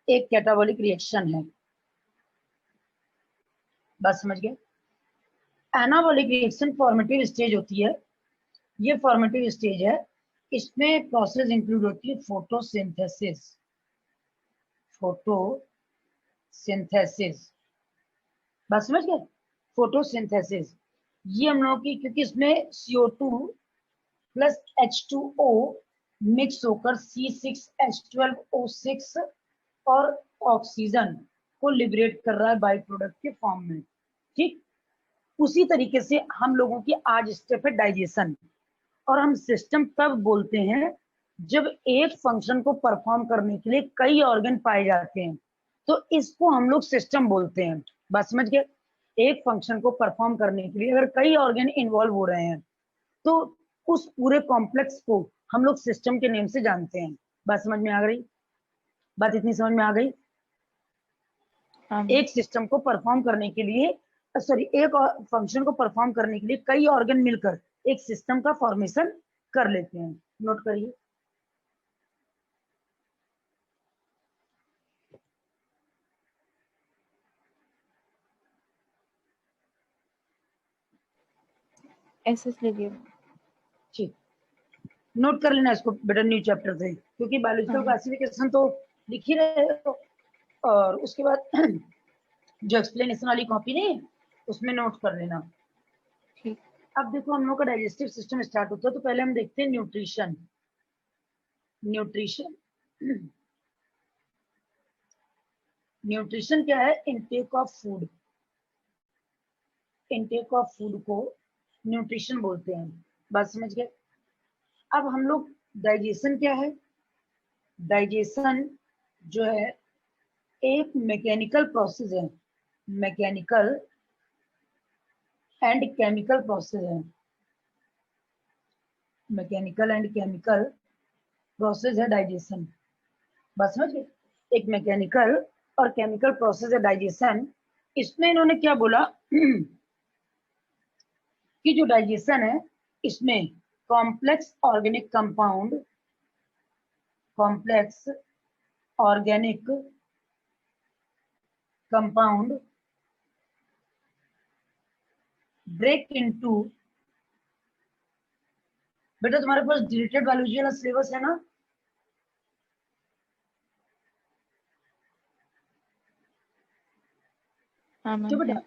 एक catabolic reaction है। बस समझ गए। एनाबॉलिक रिएक्शन फॉर्मेटिव स्टेज होती है, ये फॉर्मेटिव स्टेज है, इसमें प्रोसेस इंक्लूड होती है फोटोसिंथेसिस। फोटोसिंथेसिस, बस समझ गए। फोटोसिंथेसिस ये हम लोग की, क्योंकि इसमें CO2 प्लस H2O मिक्स होकर C6H12O6 और ऑक्सीजन को लिबरेट कर रहा है बाई प्रोडक्ट के फॉर्म में। ठीक उसी तरीके से हम लोगों की आज स्टेप है डाइजेशन। और हम सिस्टम तब बोलते हैं जब एक फंक्शन को परफॉर्म करने के लिए कई ऑर्गन पाए जाते हैं, तो इसको हम लोग सिस्टम बोलते हैं। बस समझ गए। एक फंक्शन को परफॉर्म करने के लिए अगर कई ऑर्गन इन्वॉल्व हो रहे हैं, तो उस पूरे कॉम्प्लेक्स को हम लोग सिस्टम के नेम से जानते हैं। बात समझ में आ गई? बात इतनी समझ में आ गई? एक सिस्टम को परफॉर्म करने के लिए, सॉरी, एक फंक्शन को परफॉर्म करने के लिए कई ऑर्गन मिलकर एक सिस्टम का फॉर्मेशन कर लेते हैं। नोट करिए। ठीक, नोट कर लेना इसको बेटा न्यू चैप्टर से, क्योंकि बायोलॉजिकल क्लासिफिकेशन तो लिख ही रहे हो, और उसके बाद जो एक्सप्लेनेशन वाली कॉपी नहीं उसमें नोट कर लेना। ठीक। अब देखो हम लोग का डाइजेस्टिव सिस्टम स्टार्ट होता है, तो पहले हम देखते हैं न्यूट्रिशन। न्यूट्रिशन न्यूट्रिशन क्या है? Intake of food. Intake of food को न्यूट्रिशन बोलते हैं। बात समझ गए? अब हम लोग डाइजेशन क्या है? डाइजेशन जो है एक मैकेनिकल प्रोसेस है, मैकेनिकल एंड केमिकल प्रोसेस है। मैकेनिकल एंड केमिकल प्रोसेस है डाइजेशन। बस समझ गए। एक मैकेनिकल और केमिकल प्रोसेस है डाइजेशन। इसमें इन्होंने क्या बोला कि जो डाइजेशन है इसमें complex organic compound, complex organic compound break into, बेटा तुम्हारे पास डिलीटेड बायोलॉजी वाला सिलेबस है ना? क्यों बेटा?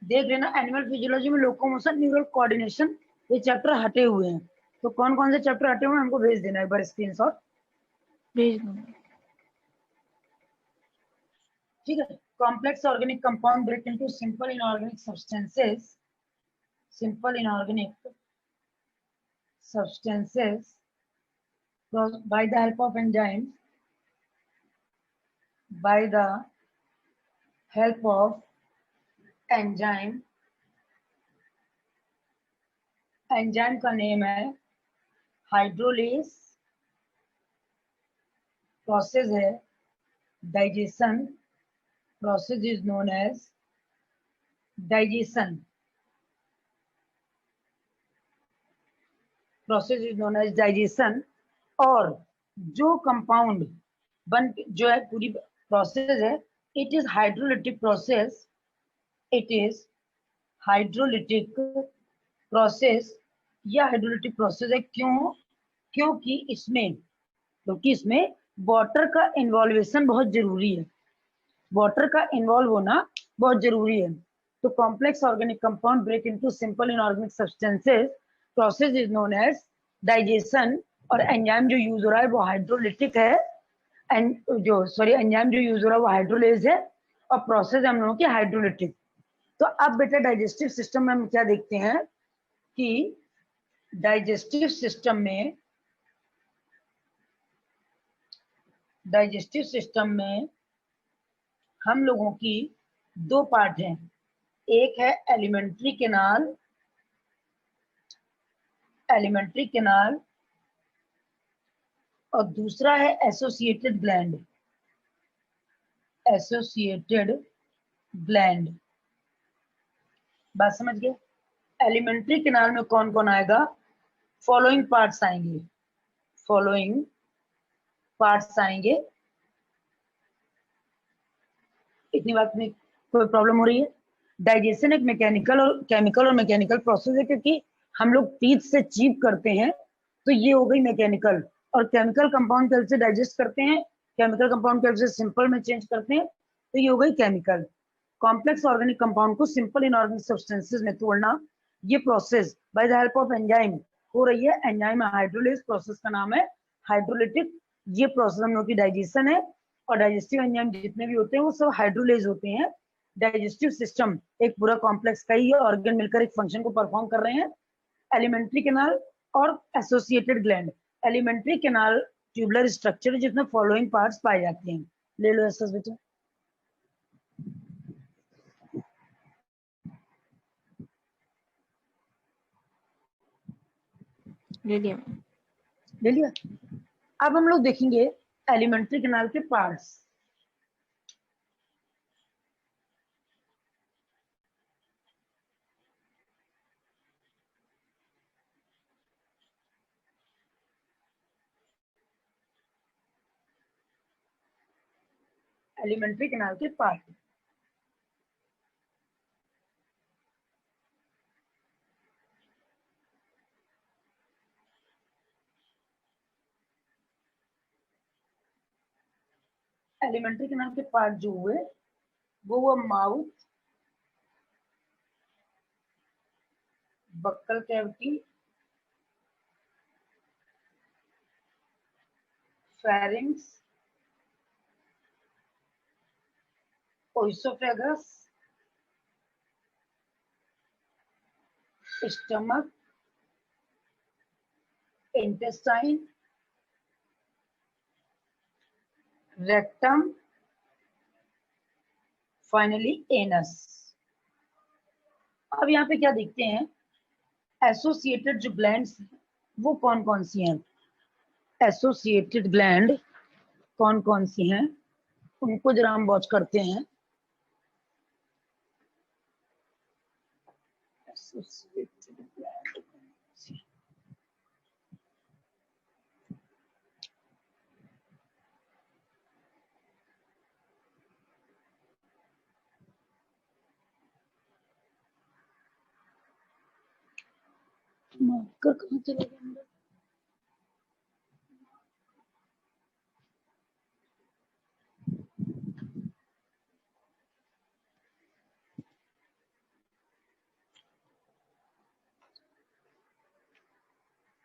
देख लेना, एनिमल फिजियोलॉजी में लोकोमोशन, न्यूरल कोऑर्डिनेशन, ये चैप्टर हटे हुए हैं। तो कौन कौन से चैप्टर हटे हुए हैं हमको भेज देना एक बार स्क्रीनशॉट। भेज दूंगा। ठीक है। Complex organic compound break into simple inorganic substances, simple inorganic substances by the help of enzymes, by the help of enzyme। Enzyme का नेम है हाइड्रोलेस, प्रोसेस है digestion, process is known as digestion, process is known as digestion. और जो compound बन जो है पूरी process है, it is hydrolytic process, it is hydrolytic process. या हाइड्रोलिटिक प्रोसेस है क्यों? क्योंकि इसमें वाटर का इन्वॉल्वेशन बहुत जरूरी है, वाटर का इन्वॉल्व होना बहुत जरूरी है। तो complex organic compound break into simple inorganic substances, process is known as digestion. और एंजाइम जो यूज हो रहा है वो हाइड्रोलिटिक है, एंजाइम जो यूज हो रहा है वो हाइड्रोलेज है, और प्रोसेस हम लोगों की हाइड्रोलिटिक। तो अब बेटा डाइजेस्टिव सिस्टम में हम क्या देखते हैं कि डाइजेस्टिव सिस्टम में हम लोगों की दो पार्ट हैं। एक है एलिमेंट्री कैनाल और दूसरा है एसोसिएटेड ग्लैंड। बात समझ गए? एलिमेंट्री कैनाल में कौन कौन आएगा? फॉलोइंग पार्ट्स आएंगे। इतनी बात में कोई प्रॉब्लम हो रही है? डाइजेशन एक मैकेनिकल और केमिकल और मैकेनिकल प्रोसेस है, क्योंकि हम लोग टीथ से चीप करते हैं, तो ये हो गई मैकेनिकल। और केमिकल कंपाउंड कैसे डाइजेस्ट करते हैं, केमिकल कंपाउंड कैसे सिंपल में चेंज करते हैं, तो ये हो गई केमिकल। कॉम्प्लेक्स ऑर्गेनिक कंपाउंड को सिंपल इनऑर्गेनिक सब्सटेंसेस में तोड़ना, ये process by the help of enzyme हो रही है। एंजाइम हाइड्रोलेज प्रोसेस का नाम है हाइड्रोलिटिक। ये प्रोसेस हम लोग की डाइजेशन है, और डाइजेस्टिव एंजाइम जितने भी होते हैं वो सब हाइड्रोलेज होते हैं। डाइजेस्टिव सिस्टम एक पूरा कॉम्प्लेक्स का ही ऑर्गन मिलकर एक फंक्शन को परफॉर्म कर रहे हैं। एलिमेंट्री कैनाल और associated gland. Alimentary canal tubular structure जिसमें फॉलोइंग पार्ट्स पाए जाते हैं। ले लो एसएस बेटा। ले लिया। ले लिया। अब हम लोग देखेंगे एलिमेंट्री कैनाल के पार्ट्स। एलिमेंट्री कैनाल के पार्ट। एलिमेंट्री कैनाल के पार्ट जो हुए वो हुआ mouth, buccal cavity, pharynx, oesophagus, stomach, intestine, rectum, finally anus. अब यहाँ पे क्या देखते हैं, एसोसिएटेड जो ग्लैंड्स वो कौन कौन सी हैं। एसोसिएटेड ग्लैंड कौन कौन सी हैं उनको जरा हम वॉच करते हैं। एसोसिएटेड ग्लैंड मार्कर कहाँ चले गए अंदर?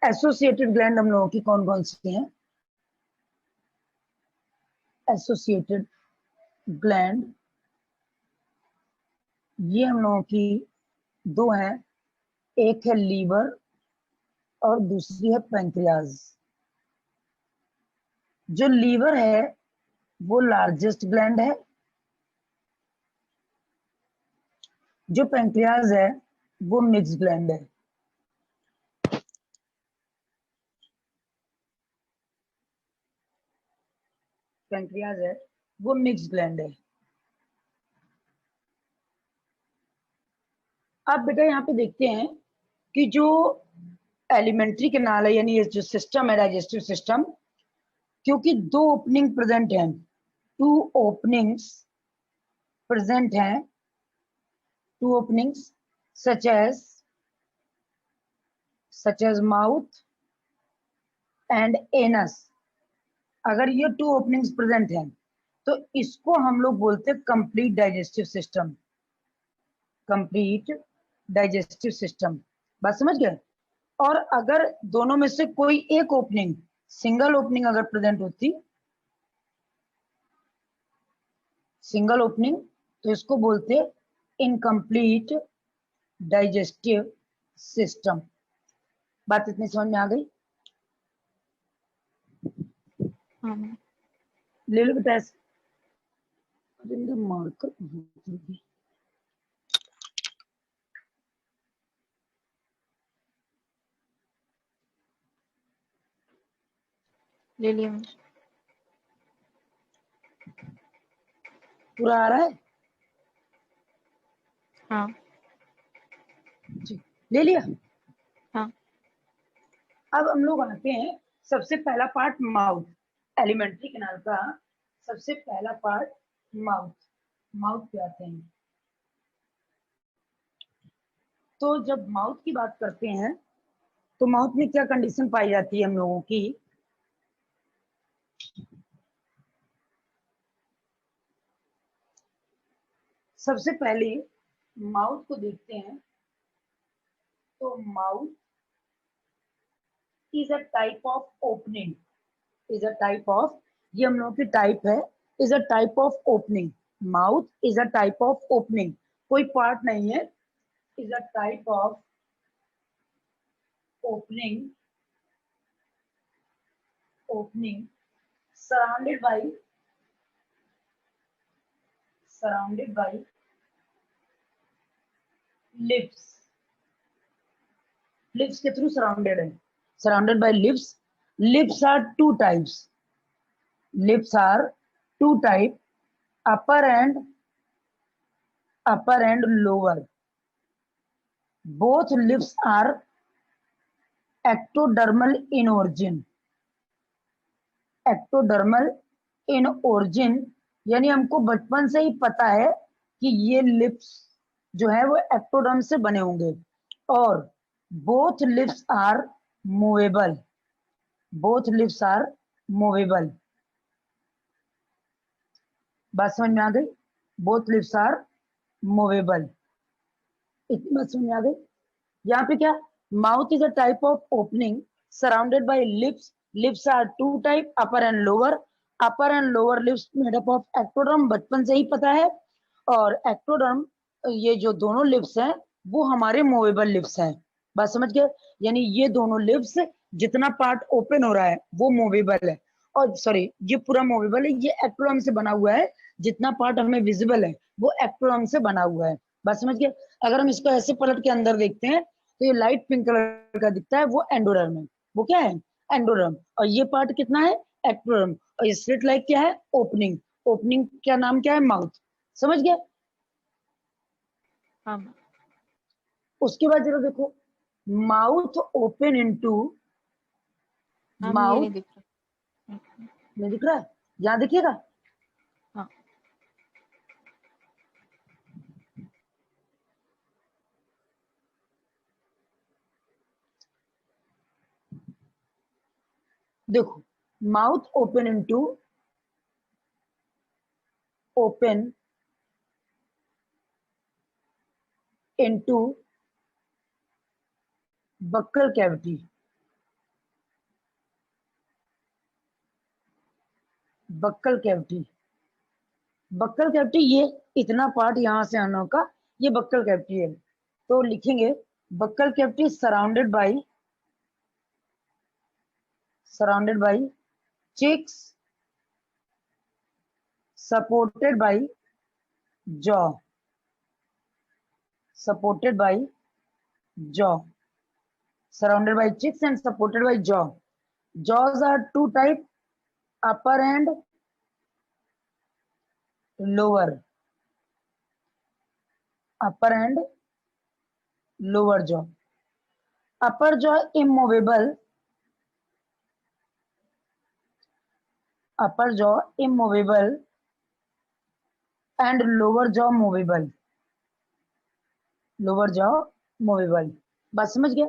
एसोसिएटेड ग्लैंड हम लोगों की कौन कौन सी हैं। एसोसिएटेड ग्लैंड ये हम लोगों की दो हैं, एक है लीवर और दूसरी है पैंक्रियाज। जो लीवर है वो लार्जेस्ट ग्लैंड है, जो पैंक्रियाज है वो मिक्स ग्लैंड है। पैंक्रियाज है वो मिक्स ग्लैंड है। अब बेटा यहाँ पे देखते हैं कि जो एलिमेंट्री कैनाल है यानी ये जो सिस्टम है डाइजेस्टिव सिस्टम, क्योंकि दो ओपनिंग प्रेजेंट हैं, टू ओपनिंग्स प्रेजेंट हैं, two openings such as mouth and anus. अगर ये टू ओपनिंग्स प्रेजेंट हैं तो इसको हम लोग बोलते हैं complete digestive system. Complete digestive system, बात समझ गए। और अगर दोनों में से कोई एक ओपनिंग, सिंगल ओपनिंग अगर प्रेजेंट होती, सिंगल ओपनिंग, तो इसको बोलते इनकम्प्लीट डाइजेस्टिव सिस्टम। बात इतनी समझ में आ गई? हाँ मैम। ले लो बेटा ऐसे। अरे मेरा मार्कर कहाँ चल गया? ले लिया मैम। पूरा आ रहा है? हाँ। ले लिया। हाँ। अब हम लोग आते हैं सबसे पहला पार्ट माउथ। एलिमेंट्री कैनाल का सबसे पहला पार्ट माउथ। माउथ पे आते हैं। तो जब माउथ की बात करते हैं तो माउथ में क्या कंडीशन पाई जाती है हम लोगों की? सबसे पहले माउथ को देखते हैं तो mouth is a type of opening, is a type of, ये हम लोगों की टाइप है, is a type of opening. Mouth is a type of opening, कोई पार्ट नहीं है, is a type of opening, opening surrounded by, surrounded by lips, lips के through surrounded है, surrounded by lips। lips are two types, lips are two type, upper and lower, both lips are ectodermal in origin, ectodermal in origin, यानी हमको बचपन से ही पता है कि ये लिप्स जो है वो एक्टोडर्म से बने होंगे। और both lips are movable, both lips are movable. बात समझ में आ गई? बोथ लिप्स आर मूवेबल, इतनी बात समझ में आ गई? यहाँ पे क्या, mouth is a type of opening surrounded by lips, lips are two type, upper and lower, upper and lower lips made up of ectoderm, बचपन से ही पता है। और एक्टोडर्म, ये जो दोनों लिप्स हैं वो हमारे मूवेबल लिप्स हैं। बात समझ गए? यानी ये दोनों लिप्स, जितना पार्ट ओपन हो रहा है वो मूवेबल है, और सॉरी ये पूरा मूवेबल है, ये एक्टोडर्म से बना हुआ है, जितना पार्ट हमें विजिबल है वो एक्टोडर्म से बना हुआ है। बात समझ गए? अगर हम इसको ऐसे पलट के अंदर देखते हैं तो ये लाइट पिंक कलर का दिखता है, वो एंडोडर्म है। वो क्या है? एंडोडर्म। और ये पार्ट कितना है? एक्टोडर्म। और ये स्लिट लाइक क्या है? ओपनिंग। ओपनिंग क्या नाम क्या है? माउथ। समझ गया? हाँ मैम। उसके बाद जरा देखो, माउथ ओपन इनटू, मैम ये माउथ नहीं दिख रहा। में दिख रहा है, यहाँ देखिएगा। हाँ देखो, mouth open into, open into buccal cavity, buccal cavity, buccal cavity, ये इतना पार्ट यहां से आना का, ये बक्कल कैविटी है। तो लिखेंगे buccal cavity surrounded by cheeks supported by jaw, supported by jaw, surrounded by cheeks and supported by jaw. Jaws are two type, upper and lower, upper and lower jaw. Upper jaw immovable, upper jaw immovable and lower jaw movable, lower jaw movable. बात समझ गया?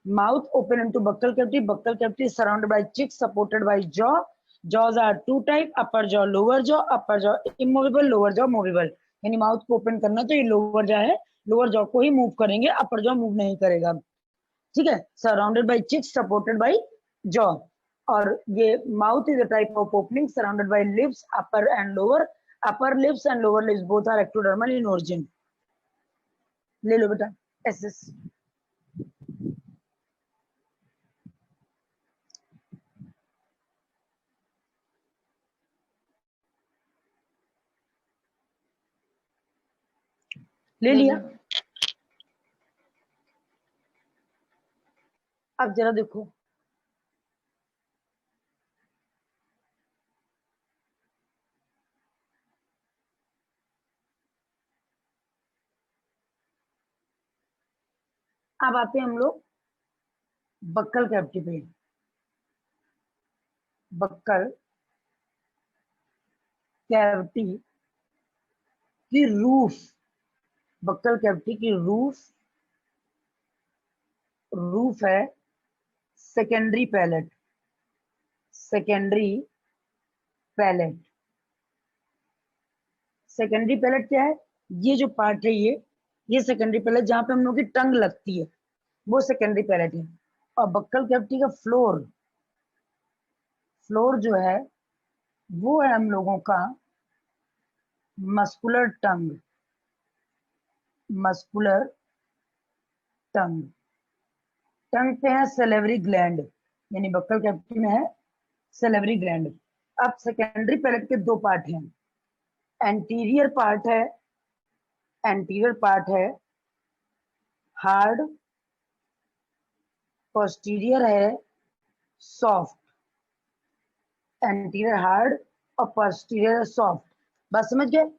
Mouth open into buccal cavity is surrounded by cheeks, supported by jaw. Jaws are two type, upper jaw, lower jaw, upper jaw immovable, lower jaw movable. यानी mouth को open करना तो ये lower jaw है, lower jaw को ही move करेंगे, अपर jaw move नहीं करेगा। ठीक है, surrounded by cheeks, supported by jaw. और ये mouth is a type of opening surrounded by lips, upper and lower, upper lips and lower lips both are ectodermal in origin. ले लो बेटा एसएस। ले ले लिया? लिया मैम। अब जरा देखो, अब आते हैं हम लोग बक्कल कैविटी पे। बक्कल कैविटी की रूफ, बक्कल कैविटी की रूफ है secondary palate. Secondary palate secondary palate क्या है? ये जो पार्ट है ये सेकेंडरी पैलेट, जहां पे हम लोग की टंग लगती है, वो सेकेंडरी पैलेट है। और बक्कल कैविटी का फ्लोर जो है वो है हम लोगों का मस्कुलर टंग। मस्कुलर टंग टंग पे है सेलेवरी ग्लैंड, यानी बक्कल कैविटी में है सेलेवरी ग्लैंड। अब सेकेंडरी पैलेट के दो पार्ट हैं। एंटीरियर पार्ट है हार्ड, पोस्टीरियर है सॉफ्ट। एंटीरियर हार्ड और पोस्टीरियर सॉफ्ट। बात समझ गए?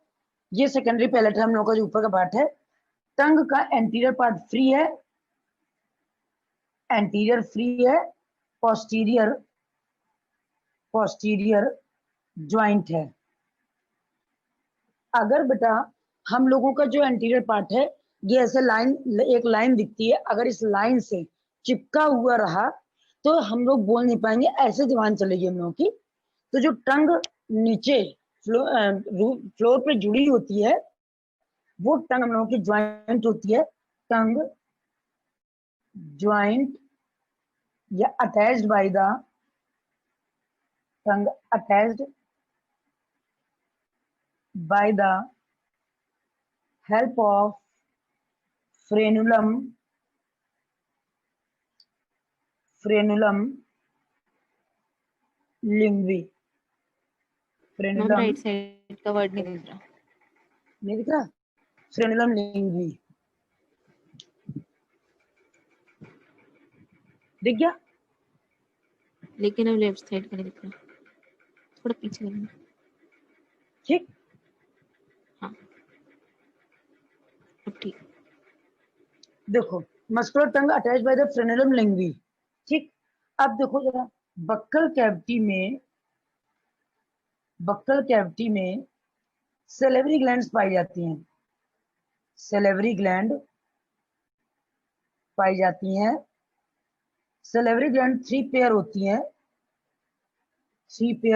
ये सेकेंडरी पैलेट है हम लोग का, जो ऊपर का पार्ट है। टंग का एंटीरियर पार्ट फ्री है, एंटीरियर फ्री है, पोस्टीरियर ज्वाइंट है। अगर बेटा हम लोगों का जो एंटीरियर पार्ट है ये ऐसे एक लाइन दिखती है, अगर इस लाइन से चिपका हुआ रहा तो हम लोग बोल नहीं पाएंगे, ऐसे जबान चलेगी हम लोगों की। तो जो टंग नीचे फ्लोर पे जुड़ी होती है वो टंग हम लोगों की ज्वाइंट होती है। टंग ज्वाइंट या attached by the tongue, attached by the help of frenulum linguae. Ma'am frenulum right side का वर्ड नहीं दिख रहा। नहीं दिख रहा? फ्रेनुलम लिंग्वी दिख गया? लेकिन अब लेफ्ट साइड का नहीं दिख रहा, थोड़ा पीछे करना। ठीक, हाँ अब ठीक। देखो muscular tongue attach by the frenulum linguae. ठीक, अब देखो जरा बक्कल कैविटी में सेलेवरी ग्लैंड्स पाई जाती हैं। सेलेवरी ग्लैंड पाई जाती हैं। सेलेवरी ग्लैंड थ्री पेयर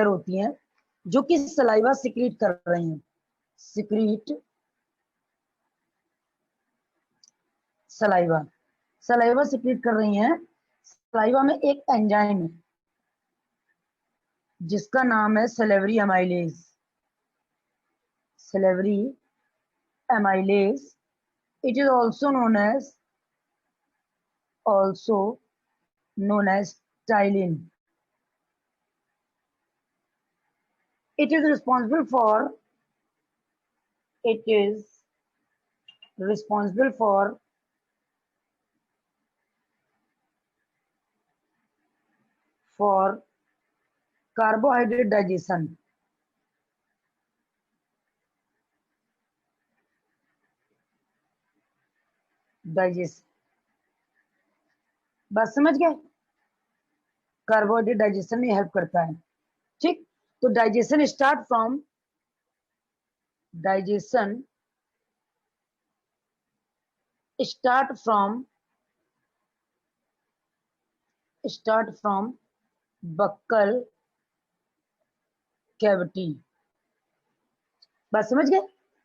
होती हैं जो कि सलाइवा सिक्रीट कर रही हैं। सलाइवा सिक्रीट कर रही हैं। सलाइवा में एक एंजाइम है जिसका नाम है salivary amylase. Salivary amylase, it is also known as ptyalin. It is responsible for carbohydrate digestion. बस समझ गए? कार्बोहाइड्रेट डाइजेशन में हेल्प करता है। ठीक, तो digestion start from buccal cavity. बात समझ गए?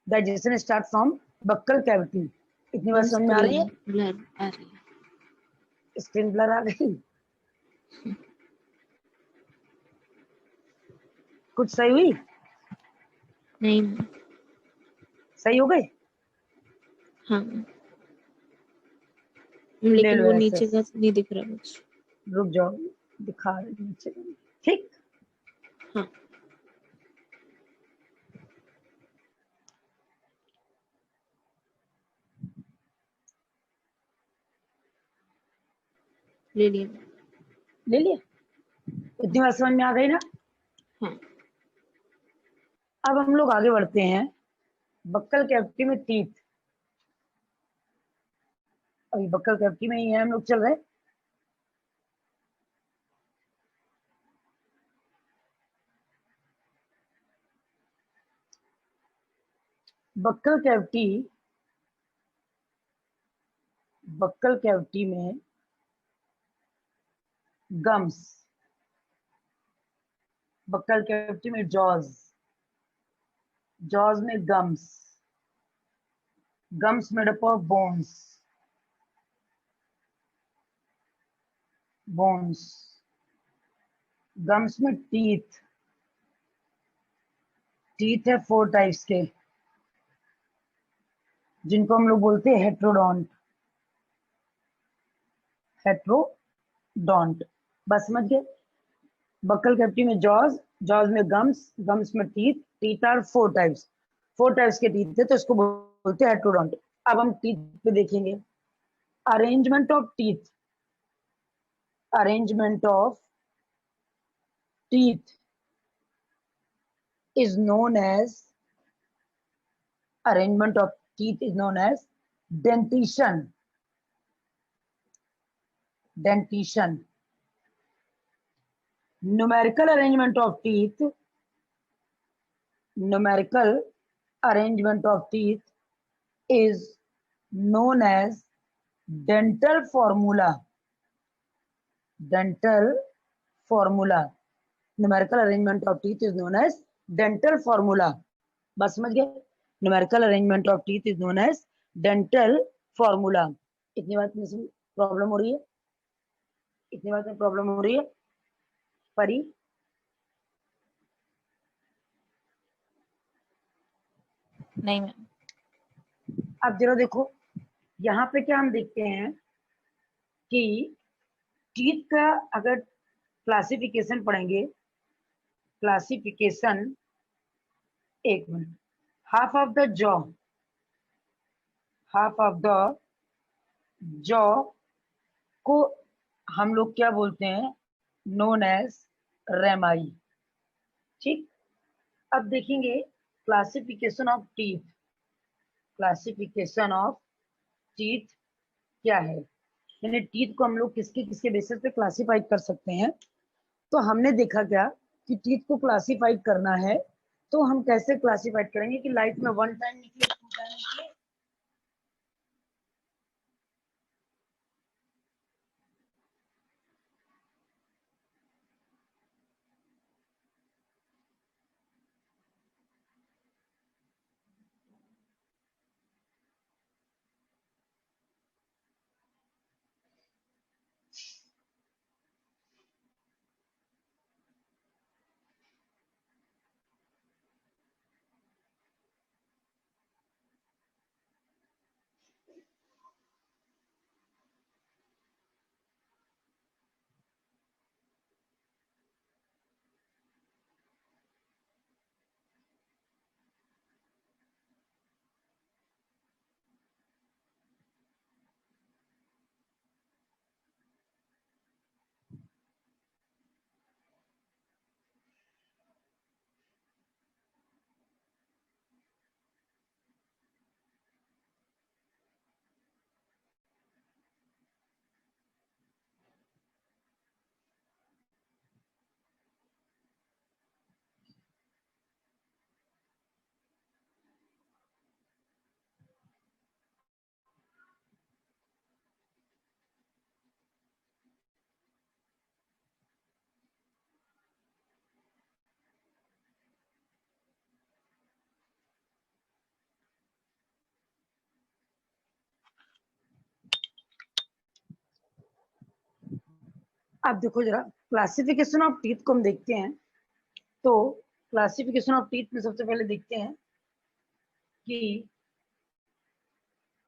Digestion start from buccal cavity. इतनी बात समझ में आ रही है? ब्लर आ रही है। स्क्रीन ब्लर आ गई? कुछ सही हुई? नहीं। सही हो गई? हाँ ले लेकिन लो वो ऐसे। नीचे का नहीं दिख रहा कुछ। रुक जाओ, दिखा रही हूँ नीचे। ठीक, हाँ ले लिया। ले लिया? इतनी बात समझ में आ गई ना? हाँ अब हम लोग आगे बढ़ते हैं। बक्कल कैविटी में टीथ, अभी बक्कल कैविटी में ही है हम लोग चल रहे। बक्कल कैविटी में गम्स, बक्कल कैविटी में जॉज में gums made up of bones gums में टीथ है 4 टाइप्स के, जिनको हम लोग बोलते हैं हेट्रोडोंट। बस समझ गए। बक्कल कैविटी में जॉज में गम्स में टीथ आर 4 टाइप्स के टीथ है, तो इसको बोलते हैं हेट्रोडोंट। अब हम टीथ पे देखेंगे। Arrangement of teeth is known as dentition. Numerical arrangement of teeth is known as dental formula. Numerical arrangement of teeth is known as dental formula. बस समझ गए। Numerical arrangement of teeth is known as dental formula. इतनी बात में problem हो रही है? परी नहीं मैम। अब जरा देखो, यहाँ पे क्या हम देखते हैं कि टीथ का अगर क्लासिफिकेशन पढ़ेंगे, एक minute, half of the jaw को हम लोग क्या बोलते हैं? Known as rami. ठीक, अब देखेंगे क्लासिफिकेशन ऑफ टीथ क्या है, यानी टीथ को हम लोग किसके बेसिस पे क्लासिफाई कर सकते हैं। तो हमने देखा क्या कि टीथ को क्लासिफाई करना है, तो हम कैसे क्लासिफाई करेंगे कि लाइफ में 1 टाइम निकले, 2 टाइम निकले। अब देखो जरा क्लासिफिकेशन ऑफ टीथ को हम देखते हैं। तो क्लासिफिकेशन ऑफ टीथ में सबसे पहले देखते हैं कि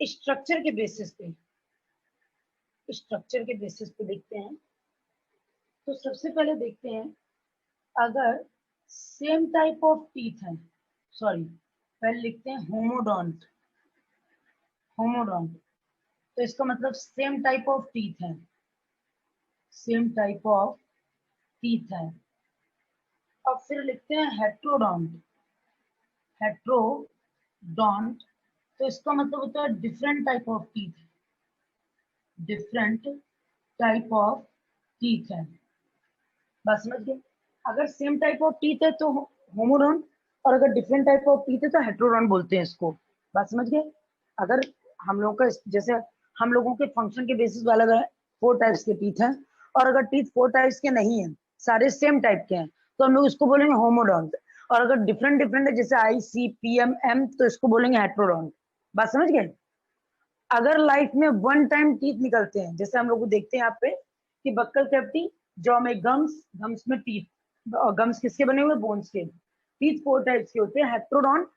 स्ट्रक्चर के बेसिस पे देखते हैं। तो सबसे पहले देखते हैं, अगर सेम टाइप ऑफ टीथ है, पहले लिखते हैं होमोडोंट। तो इसका मतलब सेम टाइप ऑफ टीथ है। और फिर लिखते हैं हेट्रोडोंट। तो इसका मतलब होता है डिफरेंट टाइप ऑफ टीथ है। बस समझ गए। अगर सेम टाइप ऑफ टीथ है तो होमोडोंट, और अगर डिफरेंट टाइप ऑफ टीथ है तो हेट्रोडोंट बोलते हैं इसको। बात समझ गए? अगर हम लोगों का जैसे हम लोगों के फंक्शन के बेसिस पे अलग है, 4 टाइप्स के टीथ हैं, और अगर टीथ 4 टाइप्स के नहीं है, सारे सेम टाइप के हैं, तो हम लोग इसको बोलेंगे होमोडोंट। और अगर डिफरेंट डिफरेंट है जैसे आई सी पी एम एम, तो इसको बोलेंगे हेट्रोडोंट। बात समझ गए? अगर लाइफ में वन टाइम टीथ निकलते हैं, जैसे हम लोग देखते हैं यहाँ पे कि बक्कल कैविटी, जॉ में गम्स, गम्स में टीथ, गम्स किसके बने हुए? बोन्स के। टीथ 4 टाइप्स के होते हैं, हेट्रोडोंट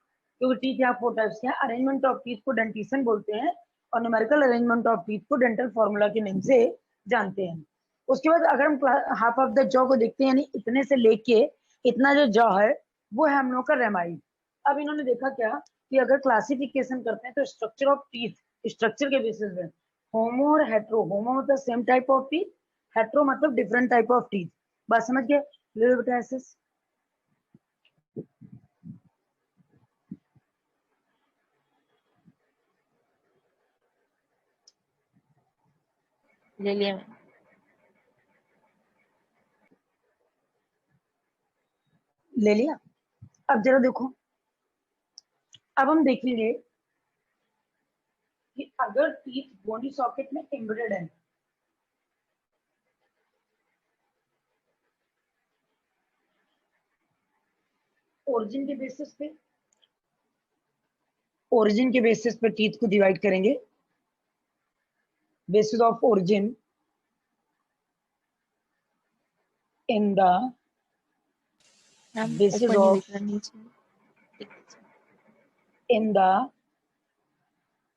क्योंकि टीथ यहाँ 4 टाइप्स के हैं। अरेंजमेंट ऑफ टीथ को डेंटिशन बोलते हैं, और न्यूमेरिकल अरेंजमेंट ऑफ टीथ को डेंटल फॉर्मूला के नेम से जानते हैं। उसके बाद अगर हम हाफ ऑफ द जॉ को देखते हैं, यानी इतने से लेके इतना जो जॉ है वो है हम लोग का रेमाइड। अब इन्होंने देखा क्या कि अगर क्लासिफिकेशन करते हैं तो स्ट्रक्चर ऑफ टीथ, स्ट्रक्चर के बेसिस पे होमो और हेट्रो। होमो मतलब same type of teeth, hetero मतलब डिफरेंट टाइप ऑफ टीथ। बात समझ गए? ले लो बेटा ऐसे। ले लिया मैंने। ले लिया? अब जरा देखो, अब हम देखेंगे कि अगर टीथ बोनी सॉकेट में एम्बेडेड है, ओरिजिन के बेसिस पे, ओरिजिन के बेसिस पे टीथ को डिवाइड करेंगे, basis of origin in the हम basis ऊपर नहीं of दिख रहा, नीचे। in the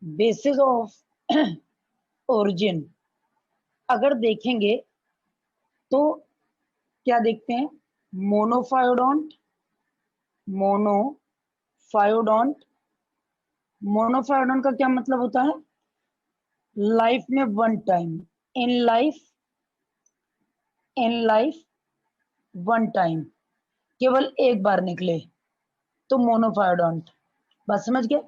basis of origin अगर देखेंगे तो क्या देखते हैं? मोनोफायोडोंट, मोनोफायोडोंट। मोनोफायोडोंट का क्या मतलब होता है? लाइफ में one time, in life, in life one time, केवल एक बार निकले तो मोनोफायोडोंट। बस समझ गए?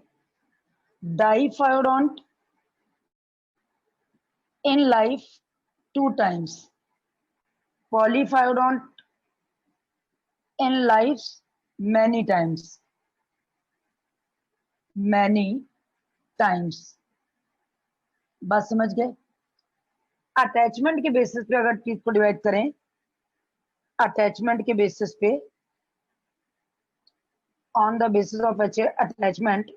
Diphyodont, in life 2 times. Polyphyodont, in life many times, many times. बात समझ गए? अटैचमेंट के बेसिस पे अगर चीज को डिवाइड करें, अटैचमेंट के बेसिस पे, on the basis of attachment,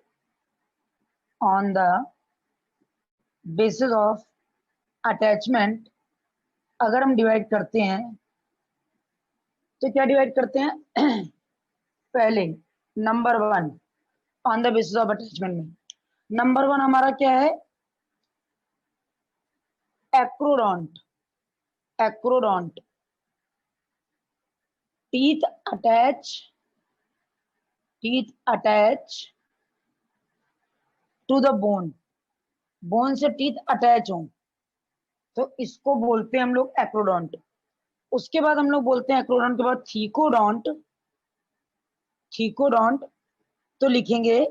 on the basis of attachment अगर हम डिवाइड करते हैं तो क्या डिवाइड करते हैं? पहले number 1 on the basis of attachment में नंबर 1 हमारा क्या है? Acrodont. Acrodont, teeth attach, teeth attach to the bone, bone से टीथ अटैच हो तो इसको बोलते हैं हम लोग एक्रोडोंट। उसके बाद हम लोग बोलते हैं एक्रोडोंट के बाद थीकोडोंट। थीकोडोंट तो लिखेंगे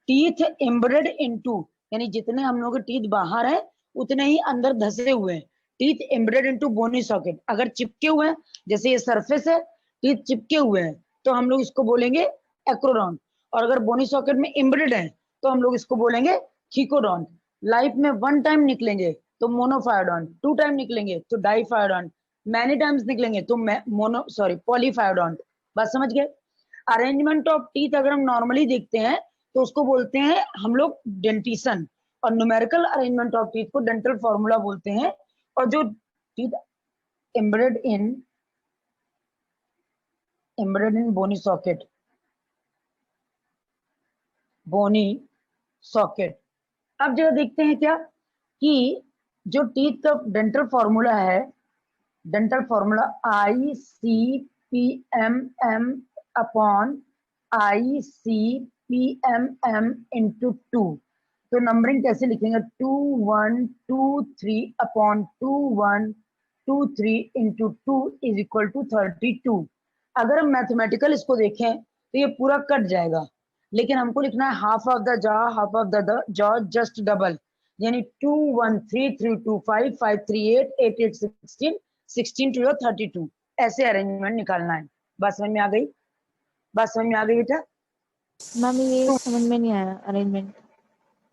टीथ एम्बेडेड इनटू, यानी जितने हम लोग के टीथ बाहर है उतने ही अंदर धसे हुए हैं। टीथ एम्बेडेड इनटू बोनी सॉकेट, अगर चिपके हुए हैं, जैसे ये सरफेस है, टीथ चिपके हुए हैं, तो हम लोग इसको बोलेंगे एक्रोडोंट। और अगर बोनी सॉकेट में एम्बेडेड है तो हम लोग इसको बोलेंगे थीकोडोंट। लाइफ में वन टाइम निकलेंगे तो मोनोफायोडोंट, 2 टाइम निकलेंगे तो डाईफायोडोंट, मैनी टाइम्स निकलेंगे तो पॉलीफायोडोंट। बात समझ गए? अरेंजमेंट ऑफ टीथ अगर हम नॉर्मली देखते हैं तो उसको बोलते हैं हम लोग डेंटिशन, और न्यूमेरिकल अरेंजमेंट ऑफ टीथ को डेंटल फॉर्मूला बोलते हैं। और जो teeth embedded in bony socket, bony socket. अब जरा देखते हैं क्या कि जो टीथ का डेंटल फॉर्मूला है, dental formula I C P M M upon I C P M M into 2। तो नंबरिंग कैसे लिखेंगे? 2 1 2 3 upon 2 1 2 3 into 2 is equal to 32। अगर हम मैथमेटिकल इसको देखें तो ये पूरा कट जाएगा, लेकिन हमको लिखना है half of the jaw, half of the jaw just double, यानी 2 1 3 3 2 5 5 3 8 8 8 16 16 to 32, ऐसे अरेंजमेंट निकालना है। बात समझ में आ गई? बात समझ में आ गई बेटा? मैम ये समझ में नहीं आया अरेंजमेंट।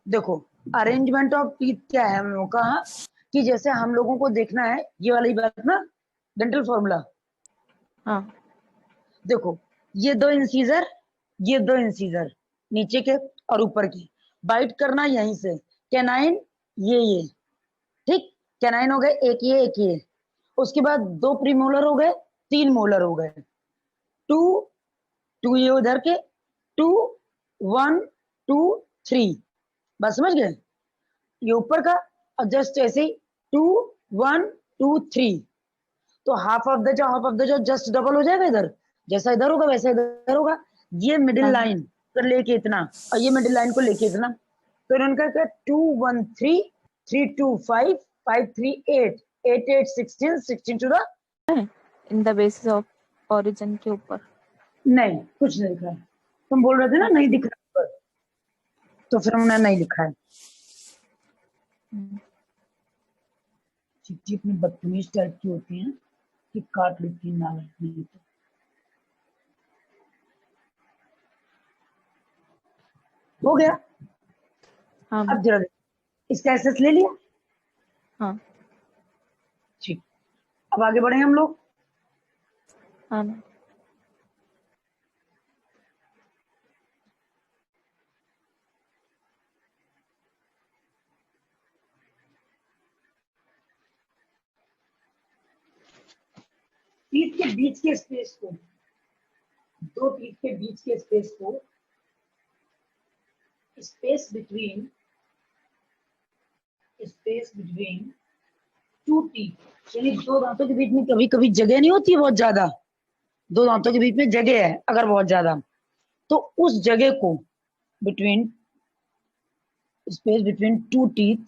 देखो अरेंजमेंट ऑफ टीथ क्या है हम लोगों का, कि जैसे हम लोगों को देखना है ये वाली बात ना, डेंटल फॉर्मूला। हाँ देखो ये 2 इंसीजर, ये 2 इंसीजर नीचे के और ऊपर के, बाइट करना यहीं से, कैनाइन ये, ठीक, कैनाइन हो गए, एक ये, उसके बाद 2 प्रीमोलर हो गए, 3 मोलर हो गए, 2 ये उधर के, 2 1 2 3, बस समझ गए? ये ऊपर का, और जस्ट ऐसे ही 2 1 2 3, तो हाफ ऑफ द जो जस्ट डबल हो जाएगा इधर, जैसा इधर होगा वैसा इधर होगा। ये मिडिल हाँ। लाइन को लेके इतना, और ये मिडिल लाइन को लेके इतना, तो इनका क्या 2 1 3 3 2 5 5 3 8 8 8 16 16 to the, in the basis of origin के ऊपर नहीं कुछ नहीं लिखा है। तुम बोल रहे थे ना नहीं दिख रहा ऊपर, तो फिर हमने नहीं लिखा है। चिट्ठी इतनी बदतमीज टाइप की होती है कि काट लेती है, ना लिखनी है तो। हो गया? हाँ अब जरा इसका एसेस ले लिया, हाँ ठीक। अब आगे बढ़े हम लोग। हाँ टीथ के बीच के स्पेस को, 2 टीथ के बीच के स्पेस को, स्पेस बिटवीन 2 टीथ, यानी 2 दांतों के बीच में कभी कभी जगह नहीं होती है बहुत ज्यादा, 2 दांतों के बीच में जगह है अगर बहुत ज्यादा, तो उस जगह को बिटवीन, स्पेस बिटवीन 2 टीथ,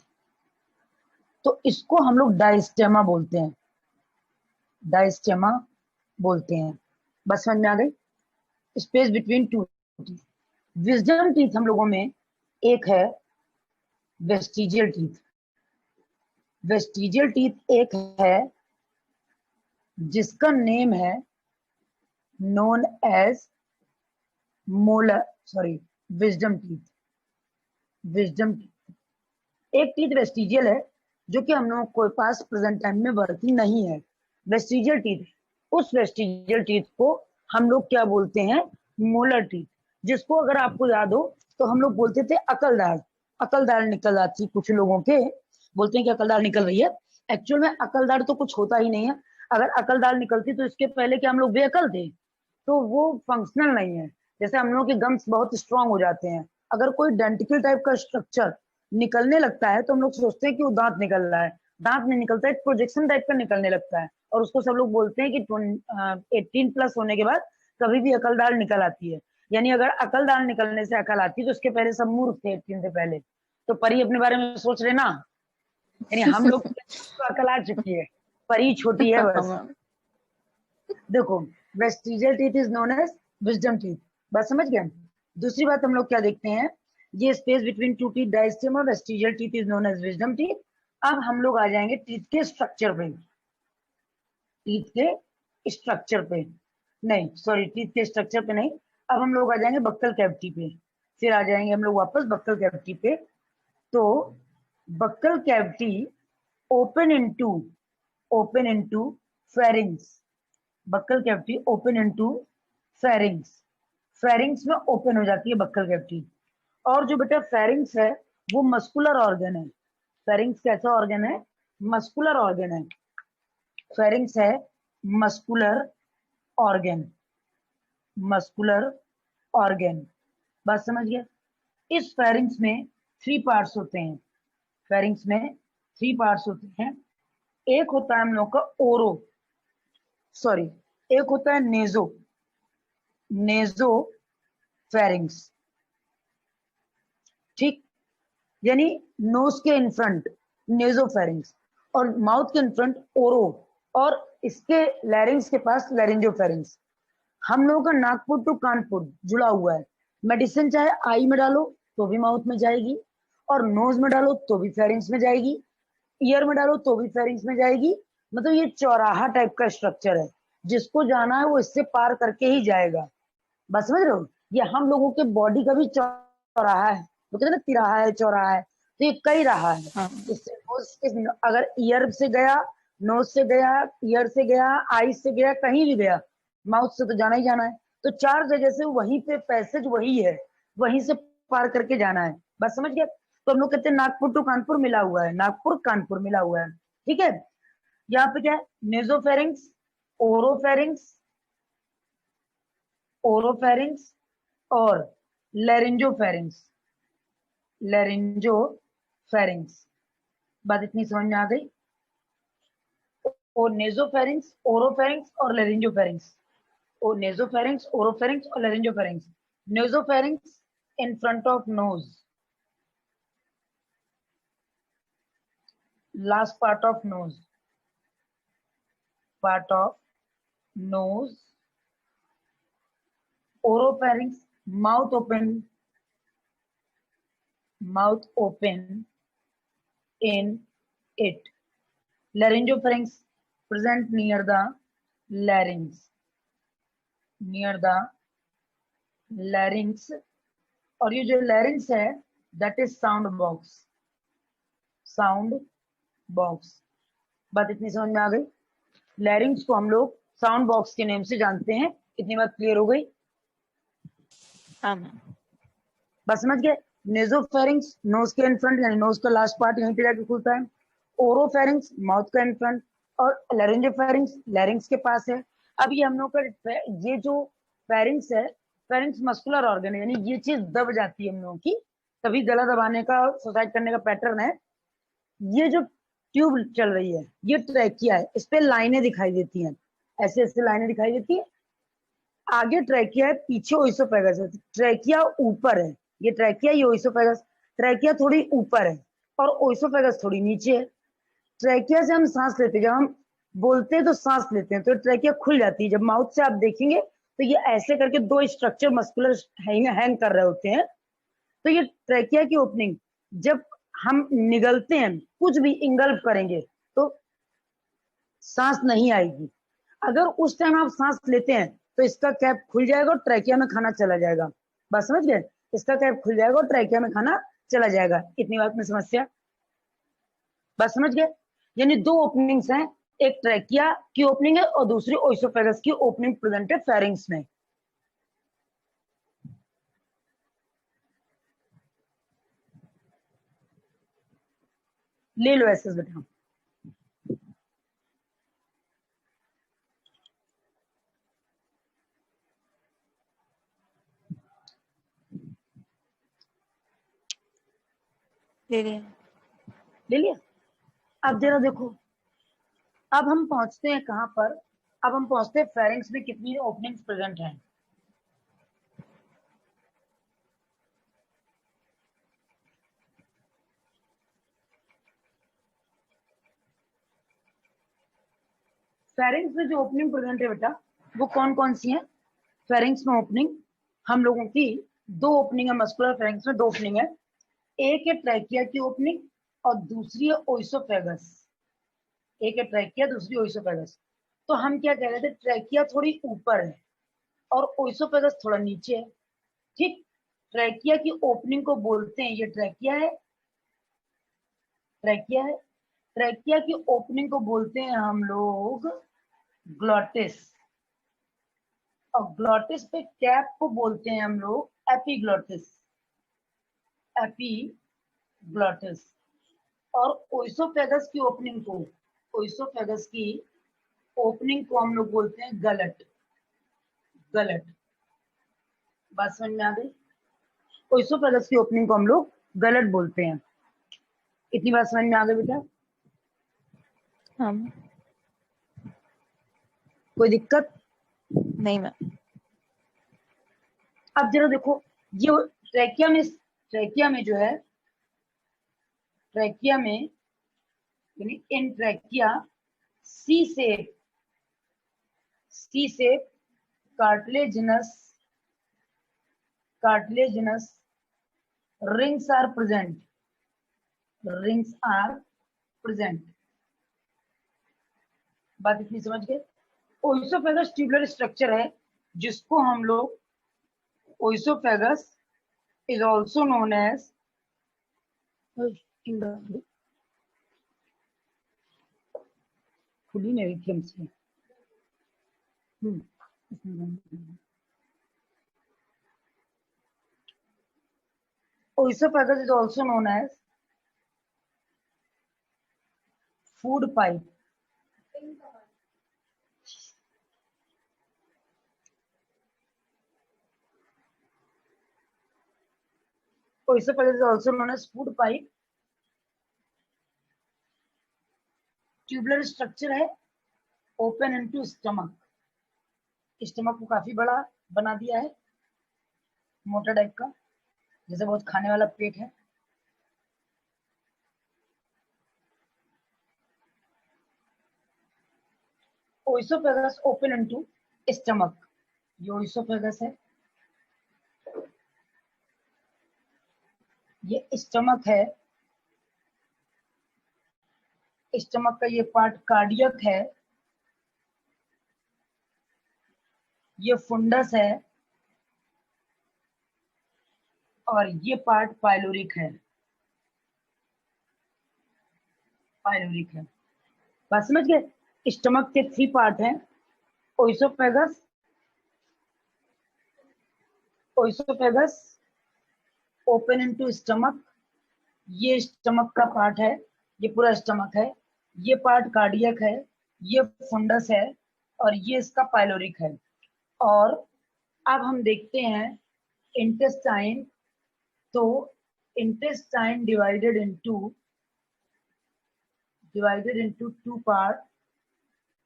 तो इसको हम लोग डायस्टेमा बोलते हैं, डायस्टेमा बोलते हैं। बस समझ में आ गई? Space between 2 teeth. Wisdom teeth हम लोगों में एक है वेस्टिजियल टीथ, वेस्टिजियल टीथ एक है जिसका नेम है known as molar, sorry wisdom teeth, wisdom teeth. एक टीथ वेस्टिजियल है जो कि हम लोगों के पास प्रेजेंट टाइम में वर्किंग नहीं है, वेस्टिजियल टीथ। उस वेस्टिजियल टीथ को हम लोग क्या बोलते हैं, मोलर टीथ, जिसको अगर आपको याद हो तो हम लोग बोलते थे अकलदाढ़, अकलदाढ़ निकल आती, कुछ लोगों के बोलते हैं कि अकलदाढ़ निकल रही है, एक्चुअल में अकलदाढ़ तो कुछ होता ही नहीं है। अगर अकलदाढ़ निकलती तो इसके पहले कि हम लोग बेअकल थे, तो वो फंक्शनल नहीं है। जैसे हम लोग के गम्स बहुत स्ट्रांग हो जाते हैं, अगर कोई डेंटिकल टाइप का स्ट्रक्चर निकलने लगता है तो हम लोग सोचते हैं कि वो दांत निकल रहा है, दांत नहीं निकलता है, प्रोजेक्शन टाइप का निकलने लगता है, और उसको सब लोग बोलते हैं कि 18 प्लस होने के बाद कभी भी अकलदाढ़ निकल आती है। यानी अगर अकलदाढ़ निकलने से अकल आती तो उसके पहले सब मूर्ख थे 18 से पहले। तो परी अपने बारे में सोच रहे ना, यानी हम लोग तो अकल आ चुकी है, परी छोटी है बस। देखो vestigial teeth is known as wisdom teeth, बात समझ गए? दूसरी बात हम लोग क्या देखते हैं, ये space between 2 teeth diastema, vestigial teeth is known as wisdom teeth. अब हम लोग आ जाएंगे टीथ के स्ट्रक्चर पे, टीथ के स्ट्रक्चर पे नहीं, सॉरी टीथ के स्ट्रक्चर पे नहीं, अब हम लोग आ जाएंगे बक्कल कैविटी पे, फिर आ जाएंगे हम लोग वापस बक्कल कैविटी पे। तो buccal cavity open into pharynx, buccal cavity open into pharynx, pharynx में ओपन हो जाती है बक्कल कैविटी। और जो बेटा फेरिंग्स है वो मस्कुलर ऑर्गन है, फेरिंग्स कैसा ऑर्गन है, मस्कुलर ऑर्गन है, फेरिंग्स है मस्कुलर ऑर्गन, मस्कुलर ऑर्गन, बात समझ गया? इस फेरिंग्स में 3 पार्ट्स होते हैं, फेरिंग्स में 3 पार्ट्स होते हैं। एक होता है हम लोग का ओरो, सॉरी एक होता है नेजो, नेजो फेरिंग्स, ठीक, यानी नोज के इन फ्रंट नेजो फेरिंग्स, और माउथ के इन फ्रंट ओरो, और इसके लैरिंग्स के पास लैरिंजो फेरिंग्स। हम लोगों का नागपुर टू कानपुर जुड़ा हुआ है, मेडिसिन चाहे आई में डालो तो भी माउथ में जाएगी, और नोज में डालो तो भी फेरिंग्स में जाएगी, ईयर में डालो तो भी फेरिंग्स में जाएगी। मतलब ये चौराहा टाइप का स्ट्रक्चर है, जिसको जाना है वो इससे पार करके ही जाएगा, बस समझ रहे हो, ये हम लोगों के बॉडी का भी चौराहा है, वो कहते हैं ना तिराहा है चौराहा है, तो ये कई रहा है। हाँ इससे अगर ईयर से गया, नोज से गया, ईयर से गया, आई से गया, कहीं भी गया, माउथ से तो जाना ही जाना है। तो 4 जगह से वहीं पे पैसेज वही है, वहीं से पार करके जाना है। बस समझ गए। तो हम लोग कहते हैं नागपुर टू कानपुर मिला हुआ है, नागपुर कानपुर मिला हुआ है, ठीक है। यहाँ पे क्या है, नेजोफेरिंग्स, ओरोफेरिंग्स, ओरोफेरिंग्स और लेरिंजोफेरिंग्स, लेरिंजोफेरिंग्स। बात इतनी समझ में आ गई। और नेजोफेरिंग्स, ओरोफेरिंग्स और लेरिंजोफेरिंग्स, और नेजोफेरिंग्स, ओरोफेरिंग्स और laryngopharynx. Nasopharynx in front of nose, last part of nose, part of nose. Oropharynx, mouth open, mouth open in it. Laryngopharynx present near the larynx, near the larynx. और ये जो larynx है, that is sound box, sound box. बात इतनी समझ में आ गई। larynx को हम लोग साउंड बॉक्स के नेम से जानते हैं। इतनी बात क्लियर हो गई। हाँ मैम। बस समझ गए। नेजोफेरिंग्स नोज के इन फ्रंट, यानी नोज का लास्ट पार्ट यहीं पे जाके खुलता है। ओरोफेरिंग्स माउथ का इन फ्रंट, और लेरिंजोफेरिंग्स लैरिंग्स के पास है। अब ये हम लोग का ये जो फेरिंग्स है, फेरिंग्स मस्कुलर ऑर्गन है, यानी ये चीज दब जाती है हम लोगों की, तभी गला दबाने का, सुसाइड करने का पैटर्न है। ये जो ट्यूब चल रही है, ये ट्रैकिया है, इस पे लाइनें दिखाई देती हैं, ऐसे ऐसे लाइनें दिखाई देती है। आगे ट्रैकिया है, पीछे ओइसोफेगस है। ट्रैकिया ऊपर है, ये ट्रैकिया, ये ओइसोफेगस। ट्रैकिया थोड़ी ऊपर है और ओइसोफेगस थोड़ी नीचे है। ट्रैकिया से हम सांस लेते हैं, जब हम बोलते हैं तो सांस लेते हैं तो ट्रैकिया खुल जाती है। जब माउथ से आप देखेंगे तो ये ऐसे करके दो स्ट्रक्चर मस्कुलर हैंग कर रहे होते हैं। तो ये ट्रैकिया की ओपनिंग, जब हम निगलते हैं, कुछ भी इंगल्फ करेंगे तो सांस नहीं आएगी। अगर उस टाइम आप सांस लेते हैं तो इसका कैप खुल जाएगा और ट्रैकिया में खाना चला जाएगा। बस समझ गए, इसका कैप खुल जाएगा और ट्रैकिया में खाना चला जाएगा। इतनी बात में समस्या, बस समझ गए। यानी दो ओपनिंग्स हैं, एक ट्रैकिया की ओपनिंग है और दूसरी ओइसोफेगस की ओपनिंग प्रेजेंट है फेरिंग्स में। ले लो ऐसे बेटा। ले लिया। ले लिया। अब जरा देखो, अब हम पहुंचते हैं कहां पर, अब हम पहुंचते हैं फेरिंग्स में कितनी ओपनिंग्स प्रेजेंट हैं। फेरिंग्स में जो ओपनिंग प्रेजेंट है बेटा, वो कौन कौन सी है। फेरिंग्स में ओपनिंग हम लोगों की दो ओपनिंग है, मस्कुलर फेरिंग्स में दो ओपनिंग है। एक है ट्रैकिया की ओपनिंग और दूसरी है ओइसोफेगस। एक है ट्रैकिया, दूसरी ओइसोफेगस। तो हम क्या कह रहे थे, ट्रैकिया थोड़ी ऊपर है और ओइसोफेगस थोड़ा नीचे है, ठीक। ट्रैकिया की ओपनिंग को बोलते हैं, ये ट्रैकिया है, ट्रैकिया है। ट्रैकिया की ओपनिंग को बोलते हैं हम लोग ग्लॉटिस, और ग्लॉटिस पे कैप को बोलते हैं हम लोग एपिग्लॉटिस, एपिग्लॉटिस। और ओइसोफेगस की ओपनिंग को, ओइसोफेगस की ओपनिंग को हम लोग बोलते हैं गलट, गलट। बात समझ में आ गई। ओइसोफेगस की ओपनिंग को हम लोग गलट बोलते हैं। इतनी बात समझ में आ गई बेटा। हाँ कोई दिक्कत नहीं मैम। अब जरा देखो, ये ट्रैकिया में, ट्रैकिया में जो है, ट्रैकिया में यानी in trachea C shape, C shape cartilaginous, cartilaginous rings are present, rings are present। बात इतनी समझ गए। ओइसोफेगस ट्यूबुलर स्ट्रक्चर है जिसको हम लोग oesophagus is also known as खुली नहीं रही थी हमसे। Oesophagus is also known as food pipe. Oesophagus is also known as food pipe. Tubular structure है, ओपन इनटू स्टमक। स्टमक को काफी बड़ा बना दिया है, मोटा टाइप का, जैसे बहुत खाने वाला पेट है। ओइसोफेगस ओपन इनटू स्टमक, ये ओइसोफेगस है, ये स्टमक है। स्टमक का ये पार्ट कार्डियक है, ये फुंडस है, और ये पार्ट पाइलोरिक है। पाइलोरिक है, बात समझ गए। स्टमक के 3 पार्ट हैं, oesophagus, oesophagus open into stomach, ये स्टमक का पार्ट है, ये पूरा स्टमक है, ये पार्ट कार्डियक है, ये फुंडस है, और ये इसका पाइलोरिक है। और अब हम देखते हैं इंटेस्टाइन। तो इंटेस्टाइन डिवाइडेड इनटू 2 पार्ट।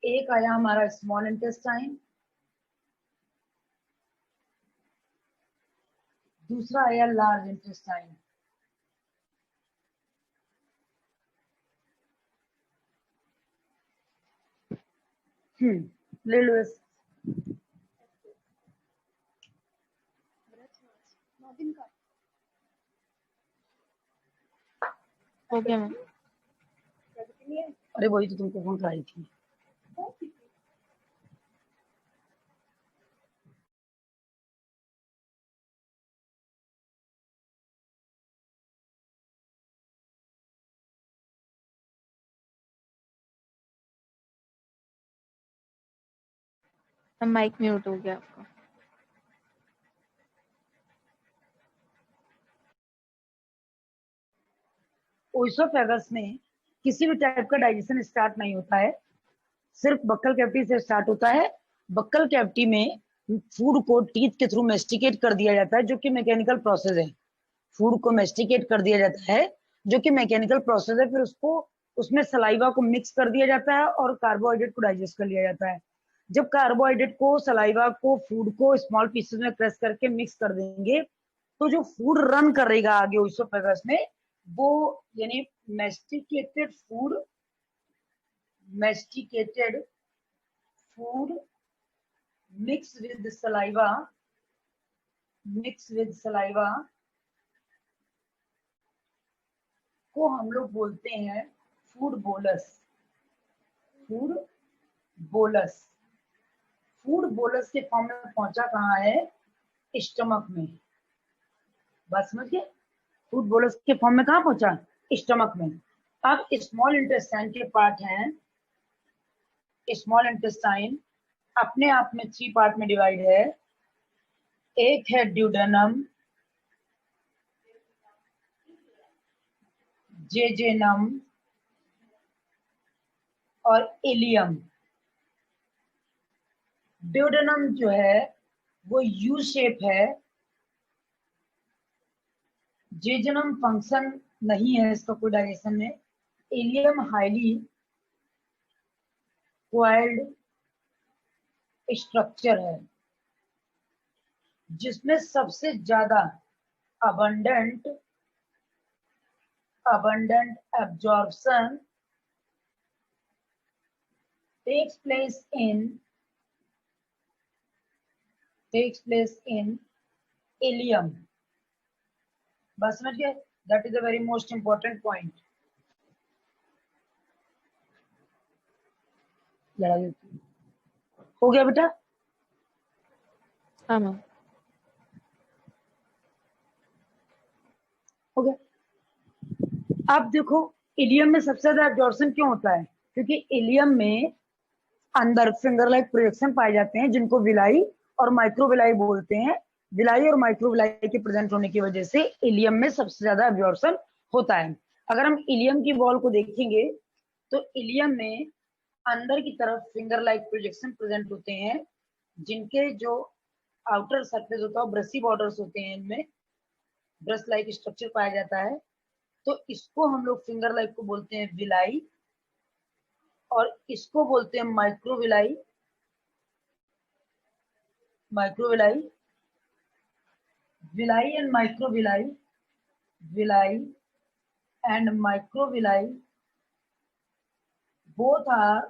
एक आया हमारा स्मॉल इंटेस्टाइन, दूसरा आया लार्ज इंटेस्टाइन। ले लो इस। हो गया मैम। अरे वही तो तुमको फोन कराई थी। माइक म्यूट हो गया आपका। ओइसोफेगस में किसी भी टाइप का डाइजेशन स्टार्ट नहीं होता है, सिर्फ बक्कल कैविटी से स्टार्ट होता है। बक्कल कैविटी में फूड को टीथ के थ्रू मेस्टिकेट कर दिया जाता है, जो कि मैकेनिकल प्रोसेस है। फूड को मेस्टिकेट कर दिया जाता है, जो कि मैकेनिकल प्रोसेस है। फिर उसको उसमें सलाइवा को मिक्स कर दिया जाता है और कार्बोहाइड्रेट को डाइजेस्ट कर लिया जाता है। जब कार्बोहाइड्रेट को, सलाइवा को, फूड को स्मॉल पीसेस में क्रश करके मिक्स कर देंगे, तो जो फूड रन करेगा आगे ओइसोफेगस में, वो यानी मेस्टिकेटेड फूड मिक्स विद सलाइवा को हम लोग बोलते हैं फूड बोलस। फूड बोलस के फॉर्म में पहुंचा कहाँ है? स्टमक में। बात समझ गए? फूड बोलस के फॉर्म में कहाँ पहुंचा? स्टमक में। अब स्मॉल इंटेस्टाइन के पार्ट हैं। स्मॉल इंटेस्टाइन अपने आप में 3 पार्ट में डिवाइड है। एक है ड्यूडेनम, जेजेनम और इलियम। ड्यूडेनम जो है वो यू शेप है। जेजेनम फंक्शन नहीं है इसका कोई डायरेक्शन में। इलियम हाईली कॉइल्ड स्ट्रक्चर है, जिसमें सबसे ज्यादा abundant absorption takes place in ileum. बस समझ गए? That is a very most important point. हो गया बेटा? हाँ मैम। ओके, अब देखो इलियम में सबसे ज्यादा एब्जॉर्प्शन क्यों होता है? क्योंकि इलियम में अंदर फिंगर लाइक प्रोजेक्शन पाए जाते हैं जिनको विलाई और माइक्रोविलाई बोलते हैं। विलाई और माइक्रोविलाई के प्रेजेंट होने की वजह से इलियम में सबसे ज्यादा एब्जॉर्प्शन होता है। अगर हम इलियम की वॉल को देखेंगे तो इलियम में अंदर की तरफ फिंगर लाइक प्रोजेक्शन प्रेजेंट होते हैं जिनके जो आउटर सरफेस होता है ब्रशी बॉर्डर्स होते हैं, इनमें ब्रश लाइक स्ट्रक्चर पाया जाता है। तो इसको हम लोग फिंगर लाइक को बोलते हैं विलाई और इसको बोलते हैं microvilli. Microvilli, villi and microvilli, villi and microvilli both are